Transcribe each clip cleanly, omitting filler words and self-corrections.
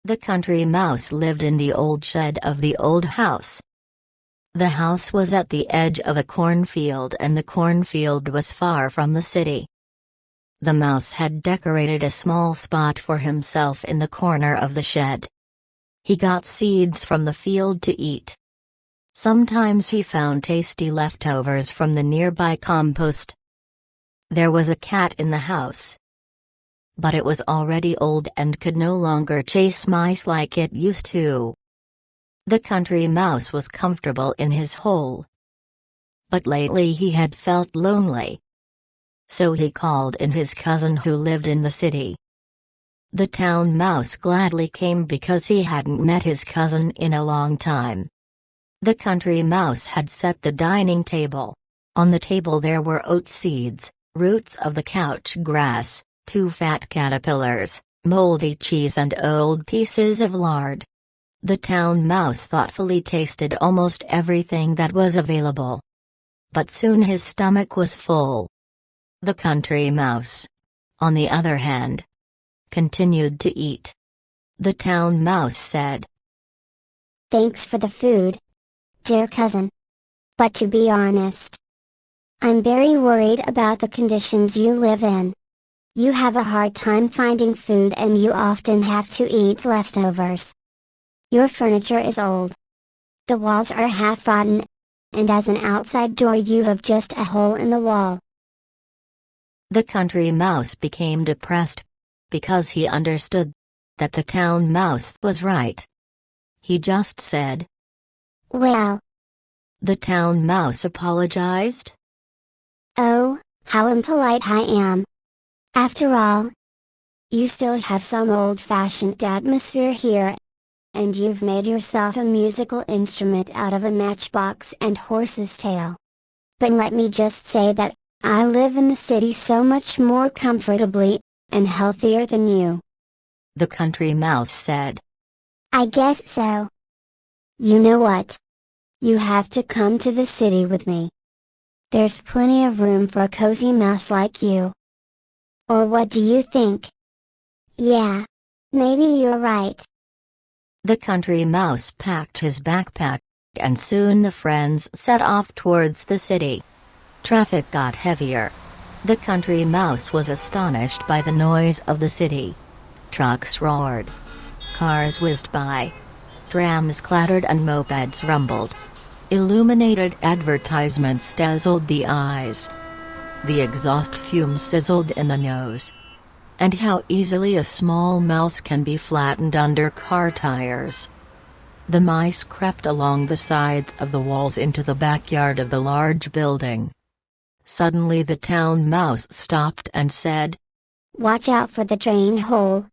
The country mouse lived in the old shed of the old house. The house was at the edge of a cornfield and the cornfield was far from the city. The mouse had decorated a small spot for himself in the corner of the shed. He got seeds from the field to eat. Sometimes he found tasty leftovers from the nearby compost. There was a cat in the house, but it was already old and could no longer chase mice like it used to. The country mouse was comfortable in his hole, but lately he had felt lonely. So he called in his cousin who lived in the city. The town mouse gladly came because he hadn't met his cousin in a long time. The country mouse had set the dining table. On the table there were oat seeds, roots of the couch grass, 2 fat caterpillars, moldy cheese and old pieces of lard. The town mouse thoughtfully tasted almost everything that was available. But soon his stomach was full. The country mouse, on the other hand, continued to eat. The town mouse said, "Thanks for the food, dear cousin. But to be honest, I'm very worried about the conditions you live in. You have a hard time finding food and you often have to eat leftovers. Your furniture is old. The walls are half rotten, and as an outside door you have just a hole in the wall." The country mouse became depressed, because he understood that the town mouse was right. He just said, "Well." The town mouse apologized. "Oh, how impolite I am. After all, you still have some old-fashioned atmosphere here, and you've made yourself a musical instrument out of a matchbox and horse's tail. But let me just say that I live in the city so much more comfortably and healthier than you." The country mouse said, "I guess so. You know what? You have to come to the city with me. There's plenty of room for a cozy mouse like you. Or what do you think?" "Yeah, maybe you're right." The country mouse packed his backpack, and soon the friends set off towards the city. Traffic got heavier. The country mouse was astonished by the noise of the city. Trucks roared. Cars whizzed by. Trams clattered and mopeds rumbled. Illuminated advertisements dazzled the eyes. The exhaust fumes sizzled in the nose. And how easily a small mouse can be flattened under car tires. The mice crept along the sides of the walls into the backyard of the large building. Suddenly the town mouse stopped and said, "Watch out for the drain hole.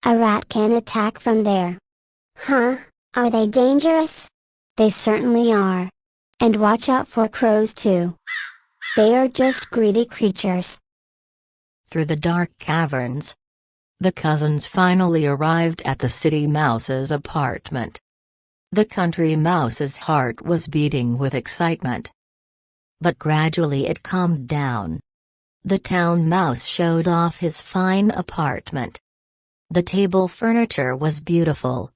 A rat can attack from there." "Huh? Are they dangerous?" "They certainly are. And watch out for crows too. They are just greedy creatures." Through the dark caverns, the cousins finally arrived at the city mouse's apartment. The country mouse's heart was beating with excitement. But gradually it calmed down. The town mouse showed off his fine apartment. The table furniture was beautiful.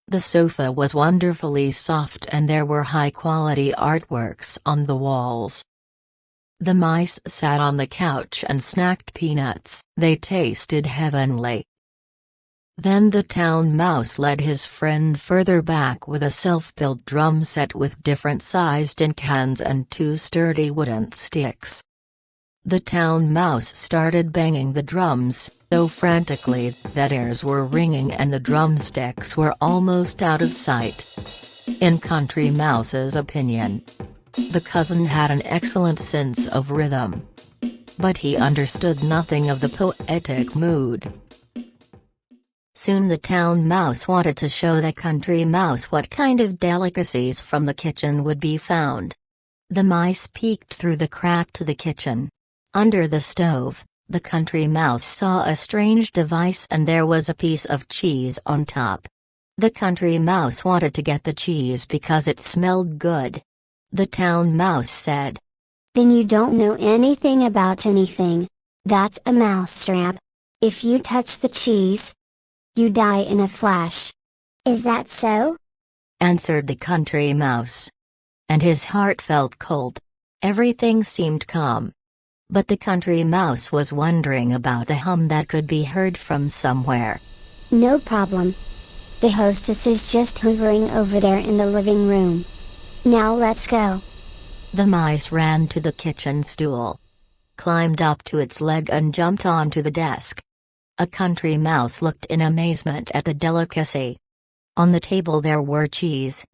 The sofa was wonderfully soft and there were high-quality artworks on the walls. The mice sat on the couch and snacked peanuts. They tasted heavenly. Then the town mouse led his friend further back with a self-built drum set with different-sized tin cans and 2 sturdy wooden sticks. The town mouse started banging the drums so frantically that ears were ringing and the drumsticks were almost out of sight. In Country Mouse's opinion, the cousin had an excellent sense of rhythm. But he understood nothing of the poetic mood. Soon the town mouse wanted to show the country mouse what kind of delicacies from the kitchen would be found. The mice peeked through the crack to the kitchen. Under the stove, the country mouse saw a strange device and there was a piece of cheese on top. The country mouse wanted to get the cheese because it smelled good. The town mouse said, "Then you don't know anything about anything. That's a mousetrap. If you touch the cheese, you die in a flash. Is that so? Answered the country mouse. And his heart felt cold. Everything seemed calm. But the country mouse was wondering about a hum that could be heard from somewhere. No problem. The hostess is just hovering over there in the living room. Now let's go. The mice ran to the kitchen stool, climbed up to its leg and jumped onto the desk. A country mouse looked in amazement at the delicacy. On the table there were cheese,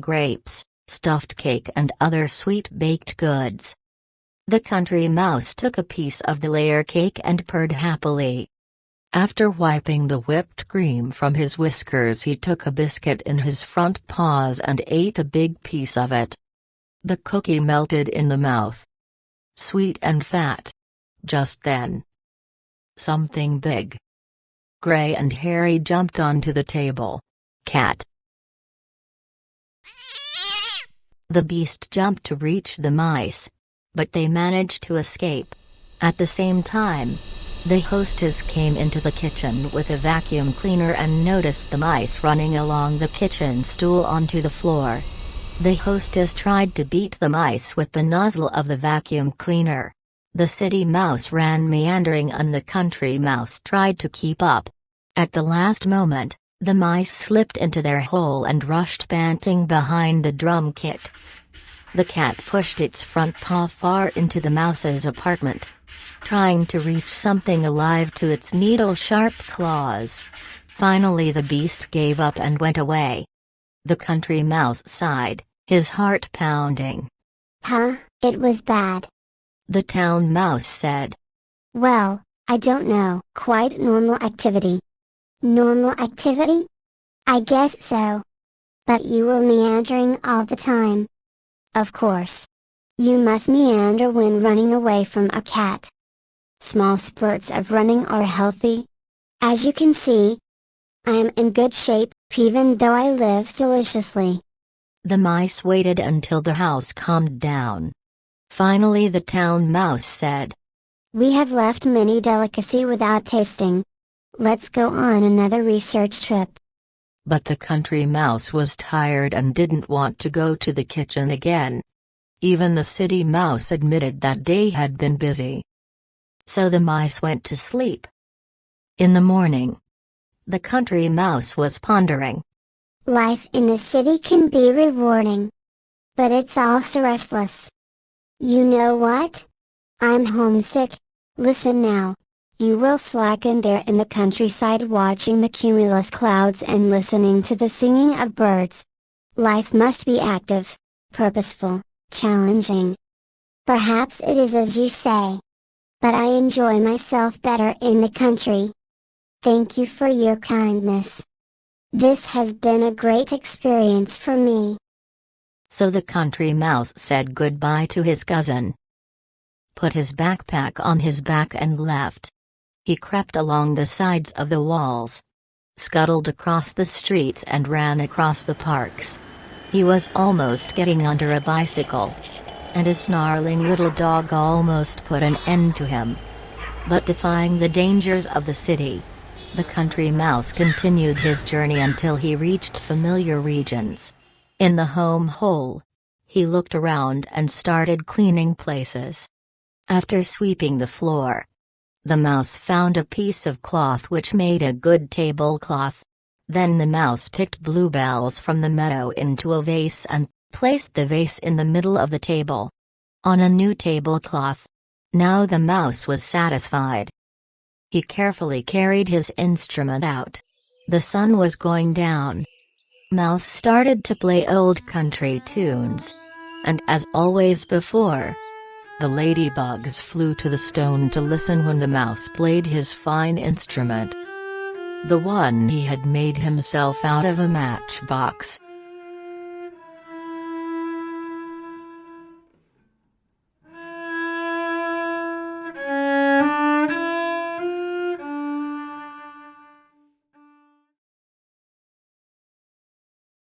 grapes, stuffed cake and other sweet baked goods. The country mouse took a piece of the layer cake and purred happily. After wiping the whipped cream from his whiskers, he took a biscuit in his front paws and ate a big piece of it. The cookie melted in the mouth. Sweet and fat. Just then, something big, gray and hairy jumped onto the table. Cat. The beast jumped to reach the mice, but they managed to escape. At the same time, the hostess came into the kitchen with a vacuum cleaner and noticed the mice running along the kitchen stool onto the floor. The hostess tried to beat the mice with the nozzle of the vacuum cleaner. The city mouse ran meandering and the country mouse tried to keep up. At the last moment, the mice slipped into their hole and rushed panting behind the drum kit. The cat pushed its front paw far into the mouse's apartment, trying to reach something alive to its needle-sharp claws. Finally the beast gave up and went away. The country mouse sighed, his heart pounding. Huh, it was bad. The town mouse said. Well, I don't know. Quite normal activity. Normal activity? I guess so. But you were meandering all the time. Of course. You must meander when running away from a cat. Small spurts of running are healthy. As you can see, I am in good shape, even though I live deliciously. The mice waited until the house calmed down. Finally the town mouse said. We have left many delicacy without tasting. Let's go on another research trip. But the country mouse was tired and didn't want to go to the kitchen again. Even the city mouse admitted that day had been busy. So the mice went to sleep. In the morning, the country mouse was pondering. Life in the city can be rewarding, but it's also restless. You know what? I'm homesick. Listen now. You will slacken there in the countryside watching the cumulus clouds and listening to the singing of birds. Life must be active, purposeful, challenging. Perhaps it is as you say. But I enjoy myself better in the country. Thank you for your kindness. This has been a great experience for me. So the country mouse said goodbye to his cousin, put his backpack on his back and left. He crept along the sides of the walls, scuttled across the streets and ran across the parks. He was almost getting under a bicycle, and a snarling little dog almost put an end to him. But defying the dangers of the city, the country mouse continued his journey until he reached familiar regions. In the home hole, he looked around and started cleaning places. After sweeping the floor, the mouse found a piece of cloth which made a good tablecloth. Then the mouse picked bluebells from the meadow into a vase and placed the vase in the middle of the table, on a new tablecloth. Now the mouse was satisfied. He carefully carried his instrument out. The sun was going down. Mouse started to play old country tunes. And as always before, the ladybugs flew to the stone to listen when the mouse played his fine instrument. The one he had made himself out of a matchbox.